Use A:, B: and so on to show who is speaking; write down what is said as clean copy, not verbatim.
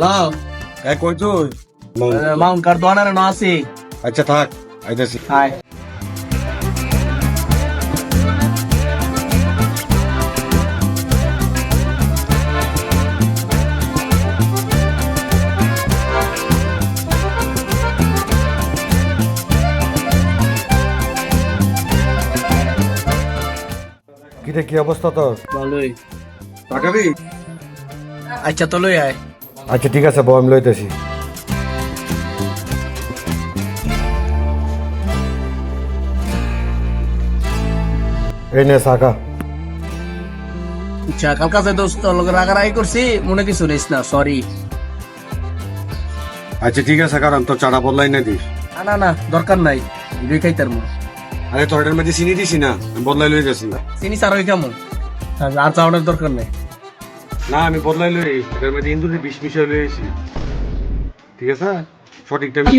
A: hello
B: কই তুই
A: Mount কার দোয়ানারে না আছে
B: আচ্ছা থাক আইতাছি
A: হাই
B: কিরে কি অবস্থা তোর
A: ভালোই
B: তাকাবি
A: আচ্ছা তো লই আয়
B: আচ্ছা ঠিক আছে বয় আমি লইতেছি এই নে সাকা
A: আচ্ছা কাল কাছে দোস্ত লোক রাগারাগি করছি মনে কিছু নিস না সরি
B: আচ্ছা ঠিক আছে কারণ তোর চাটা বদলাই না দিস
A: না না দরকার নাই দুই খাইতার মো
B: আরে তোর এটার মধ্যে চিনি দিছি না আমি বদলাই লই গেছি
A: চিনি সার ওই কেমন আর চাওয়ানোর দরকার নেই
B: না আমি বদলাই লই এটার মধ্যে ইন্দুরে বিষ মিশাই লই আছি ঠিক আছে সঠিক টাইমে